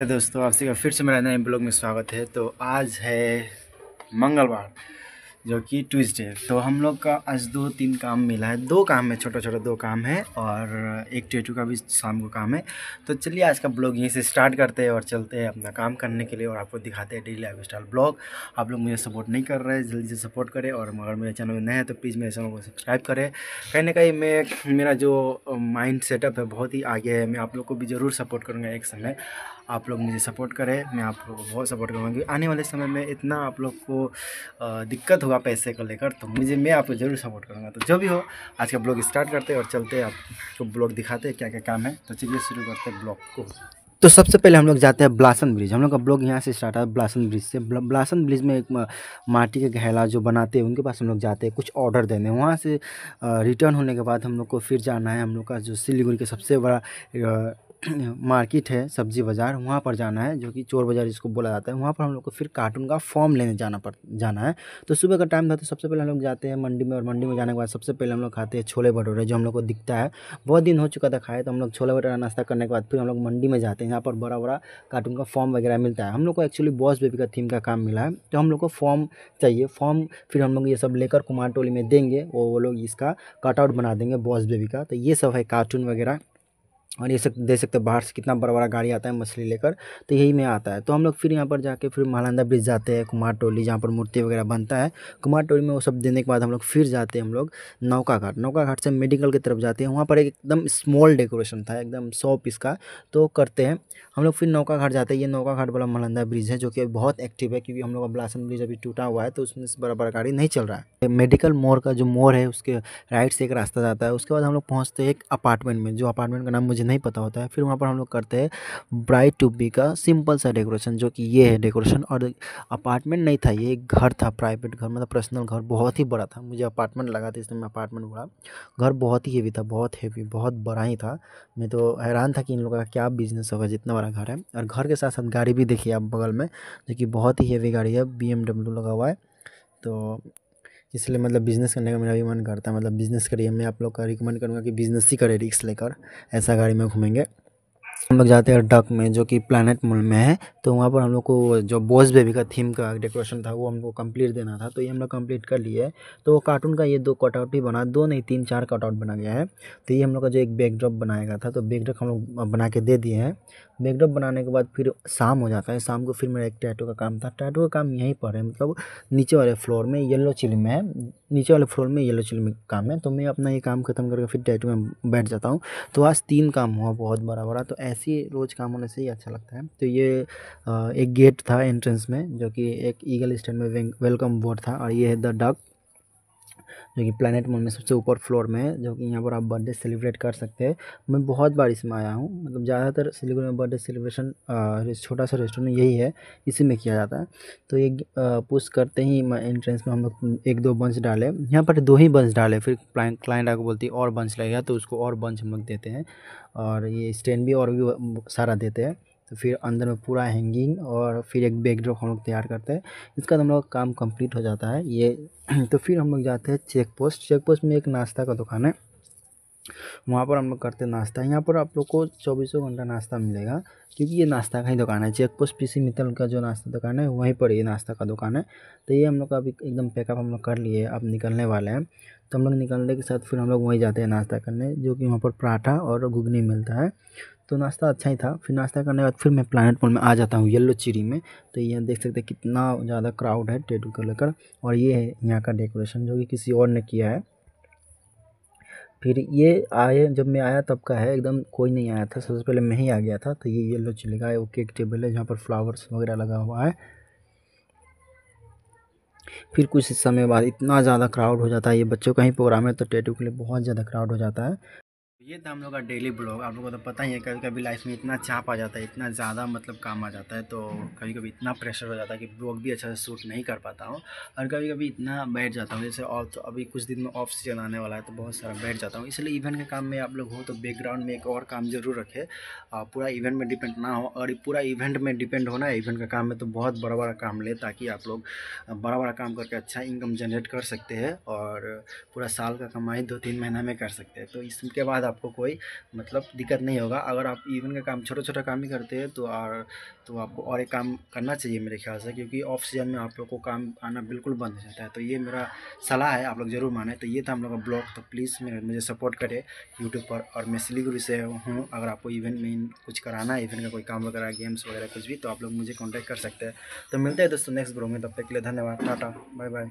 दोस्तों, आप सभी का फिर से मेरा नए ब्लॉग में स्वागत है। तो आज है मंगलवार, जो कि ट्यूसडे। तो हम लोग का आज 2-3 काम मिला है। 2 काम है, छोटा छोटा 2 काम है, और एक टैटू का भी शाम को काम है। तो चलिए आज का ब्लॉग यहीं से स्टार्ट करते हैं और चलते हैं अपना काम करने के लिए, और आपको दिखाते हैं डेली लाइफ स्टाइल ब्लॉग। आप लोग मुझे सपोर्ट नहीं कर रहे हैं, जल्दी से सपोर्ट करें। और अगर मेरे चैनल में नए हैं तो प्लीज़ मेरे चैनल को सब्सक्राइब करें। कहीं ना कहीं मेरा जो माइंड सेटअप है बहुत ही आगे है। मैं आप लोग को भी ज़रूर सपोर्ट करूँगा एक समय। आप लोग मुझे सपोर्ट करें, मैं आप लोगों को बहुत सपोर्ट करूँगा। क्योंकि आने वाले समय में इतना आप लोग को दिक्कत होगा पैसे को लेकर, तो मैं आपको ज़रूर सपोर्ट करूँगा। तो जो भी हो, आज का ब्लॉग स्टार्ट करते हैं और चलते हैं, आपको ब्लॉग दिखाते हैं क्या क्या काम है। तो चलिए शुरू करते हैं ब्लॉग को। तो सबसे पहले हम लोग जाते हैं ब्लासन ब्रिज। हम लोग का ब्लॉग यहाँ से स्टार्ट है ब्लासन ब्रिज से। ब्लासन ब्रिज में एक माटी के घैला जो बनाते हैं उनके पास हम लोग जाते हैं कुछ ऑर्डर देने। वहाँ से रिटर्न होने के बाद हम लोग को फिर जाना है, हम लोग का जो सिलीगुड़ी का सबसे बड़ा मार्केट है, सब्जी बाज़ार, वहाँ पर जाना है, जो कि चोर बाज़ार जिसको बोला जाता है। वहाँ पर हम लोग को फिर कार्टून का फॉर्म लेने जाना है। तो सुबह का टाइम था, तो सबसे पहले हम लोग जाते हैं मंडी में, और मंडी में जाने के बाद सबसे पहले हम लोग खाते हैं छोले भटूरे, जो हम लोग को दिखता है। बहुत दिन हो चुका था खाए, तो हम लोग छोले भटूरा नाश्ता करने के बाद फिर हम लोग मंडी में जाते हैं। यहाँ पर बड़ा बड़ा कार्टून का फॉर्म वगैरह मिलता है। हम लोग को एक्चुअली बॉस बेबी का थीम का काम मिला है, तो हम लोग को फॉर्म चाहिए। फॉर्म फिर हम लोग ये सब लेकर कुमार टोली में देंगे, वो लोग इसका कटआउट बना देंगे बॉस बेबी का। तो ये सब है कार्टून वगैरह। और ये सब देख सकते हो बाहर से कितना बड़ा बड़ा गाड़ी आता है मछली लेकर, तो यही में आता है। तो हम लोग फिर यहाँ पर जाके फिर महानंदा ब्रिज जाते हैं, कुमार टोली जहाँ पर मूर्ति वगैरह बनता है। कुमार टोली में वो सब देने के बाद हम लोग फिर जाते हैं हम लोग नौका घाट। नौका घाट से मेडिकल की तरफ जाते हैं। वहाँ पर एकदम स्मॉल डेकोरेशन था, एकदम 100 पीस का, तो करते हैं हम लोग। फिर नौका घाट जाते हैं। ये नौका घाट वाला महानंदा ब्रिज है, जो कि बहुत एक्टिव है, क्योंकि हम लोग का ब्लासन ब्रिज अभी टूटा हुआ है, तो उसमें से बड़ा बड़ा गाड़ी नहीं चल रहा है। मेडिकल मोड़ का जो मोड़ है, उसके राइट से एक रास्ता जाता है। उसके बाद हम लोग पहुँचते हैं एक अपार्टमेंट में, जो अपार्टमेंट का नाम मुझे नहीं पता होता है। फिर वहाँ पर हम लोग करते हैं ब्राइड टू बी का सिंपल सा डेकोरेशन, जो कि ये है डेकोरेशन। और अपार्टमेंट नहीं था, ये एक घर था, प्राइवेट घर, मतलब पर्सनल घर, बहुत ही बड़ा था। मुझे अपार्टमेंट लगा था, इसलिए मैं अपार्टमेंट बोला। घर बहुत ही हेवी था, बहुत हेवी, बहुत बड़ा ही था। मैं तो हैरान था कि इन लोगों का क्या बिजनेस होगा, जितना बड़ा घर है। और घर के साथ साथ गाड़ी भी देखिए आप बगल में, जो कि बहुत ही हेवी गाड़ी है, BMW लगा हुआ है। तो इसलिए मतलब बिज़नेस करने का मेरा भी मन करता है। मतलब बिज़नेस करिए, मैं आप लोग का रिकमेंड करूँगा कि बिज़नेस ही करें रिस्क लेकर, ऐसा गाड़ी में घूमेंगे। हम लोग जाते हैं डक में, जो कि प्लैनेट मॉल में है। तो वहाँ पर हम लोग को जो बॉस बेबी का थीम का डेकोरेशन था, वो हमको कंप्लीट देना था, तो ये हम लोग कंप्लीट कर लिए है। तो वो कार्टून का ये 2 कटआउट ही बना, 2 नहीं 3-4 कटआउट बना गया है। तो ये हम लोग का जो एक बैकड्रॉप बनाया गया था, तो बैकड्रॉप हम लोग बना के दे दिए हैं। बैकड्रॉप बनाने के बाद फिर शाम हो जाता है। शाम को फिर मेरा एक टैटू का काम था। टैटू का काम यहीं पर है, मतलब नीचे वाले फ्लोर में येलो चिली में है। नीचे वाले फ्लोर में येलो चिली में काम है। तो मैं अपना ये काम खत्म करके फिर टैटू में बैठ जाता हूँ। तो आज 3 काम हुआ, बहुत बड़ा-बड़ा। तो ऐसे ही रोज़ काम होने से ही अच्छा लगता है। तो ये एक गेट था एंट्रेंस में, जो कि एक ईगल स्टैंड में वेलकम बोर्ड था। और ये है द डक, जो कि प्लैनेट मॉल में सबसे ऊपर फ्लोर में है, जो कि यहाँ पर आप बर्थडे सेलिब्रेट कर सकते हैं। मैं बहुत बार इसमें आया हूँ, मतलब ज़्यादातर सिलीगुड़ी में बर्थडे सेलिब्रेशन छोटा सा रेस्टोरेंट यही है, इसी में किया जाता है। तो ये पुश करते ही एंट्रेंस में हम लोग 1-2 बंच डाले। यहाँ पर 2 ही बंच डाले, फिर क्लाइंट आके बोलती है और बंच लगेगा, तो उसको और बंच हम लोग देते हैं। और ये स्टैंड भी और भी सारा देते हैं। तो फिर अंदर में पूरा हैंगिंग, और फिर एक बैकड्रॉप हम लोग तैयार करते हैं। इसका हम लोग काम कंप्लीट हो जाता है ये। तो फिर हम लोग जाते हैं चेक पोस्ट। चेक पोस्ट में एक नाश्ता का दुकान है, वहाँ पर हम लोग करते हैं नाश्ता। यहाँ पर आप लोग को 24 घंटा नाश्ता मिलेगा, क्योंकि ये नाश्ता का ही दुकान है। चेक पोस्ट PC मित्तल का जो नाश्ता दुकान है, वहीं पर ये नाश्ता का दुकान है। तो ये हम लोग का अभी एकदम पैकअप हम लोग कर लिए, अब निकलने वाले हैं। तो हम लोग निकलने के साथ फिर हम लोग वहीं जाते हैं नाश्ता करने, जो कि वहाँ पर पराठा और घुगनी मिलता है। तो नाश्ता अच्छा ही था। फिर नाश्ता करने के बाद फिर मैं प्लैनेट मॉल में आ जाता हूँ, येलो चिरी में। तो ये देख सकते हैं कितना ज़्यादा क्राउड है टैटू को लेकर। और ये है यहाँ का डेकोरेशन, जो कि किसी और ने किया है। फिर ये आए, जब मैं आया तब का है, एकदम कोई नहीं आया था, सबसे पहले मैं ही आ गया था। तो ये येलो चिली का है, वो केक टेबल है जहाँ पर फ्लावर्स वगैरह लगा हुआ है। फिर कुछ समय बाद इतना ज़्यादा क्राउड हो जाता है, ये बच्चों का ही प्रोग्राम है, तो टैटू के लिए बहुत ज़्यादा क्राउड हो जाता है। ये था हम लोग का डेली ब्लॉग। आप लोगों को तो पता ही है, कभी कभी लाइफ में इतना चाप आ जाता है, इतना ज़्यादा मतलब काम आ जाता है, तो कभी कभी इतना प्रेशर हो जाता है कि ब्लॉग भी अच्छा से शूट नहीं कर पाता हूँ। और कभी कभी इतना बैठ जाता हूँ, जैसे ऑफ, तो अभी कुछ दिन में ऑफ सीजन आने वाला है, तो बहुत सारा बैठ जाता हूँ। इसलिए इवेंट के काम में आप लोग हो तो बैकग्राउंड में एक और काम ज़रूर रखें, पूरा इवेंट में डिपेंड ना हो। और पूरा इवेंट में डिपेंड होना है इवेंट का काम में, तो बहुत बड़ा बड़ा काम ले, ताकि आप लोग बड़ा बड़ा काम करके अच्छा इनकम जनरेट कर सकते हैं, और पूरा साल का कमाई 2-3 महीना में कर सकते हैं। तो इसके बाद आप आपको कोई मतलब दिक्कत नहीं होगा। अगर आप इवेंट का काम छोटा छोटा काम ही करते हैं तो आपको और एक काम करना चाहिए मेरे ख्याल से, क्योंकि ऑफ सीजन में आप लोग को काम आना बिल्कुल बंद हो जाता है। तो ये मेरा सलाह है, आप लोग ज़रूर माने। तो ये था हम लोग का ब्लॉग। तो प्लीज़ मुझे सपोर्ट करें यूट्यूब पर। और मैं सिलीगुड़ी से हूँ, अगर आपको इवेंट में कुछ कराना है, इवेंट का कोई काम वगैरह, गेम्स वगैरह कुछ भी, तो आप लोग मुझे कॉन्टैक्ट कर सकते हैं। तो मिलते हैं दोस्तों नेक्स्ट ब्लॉग में, तब तक के लिए धन्यवाद, टाटा, बाय बाय।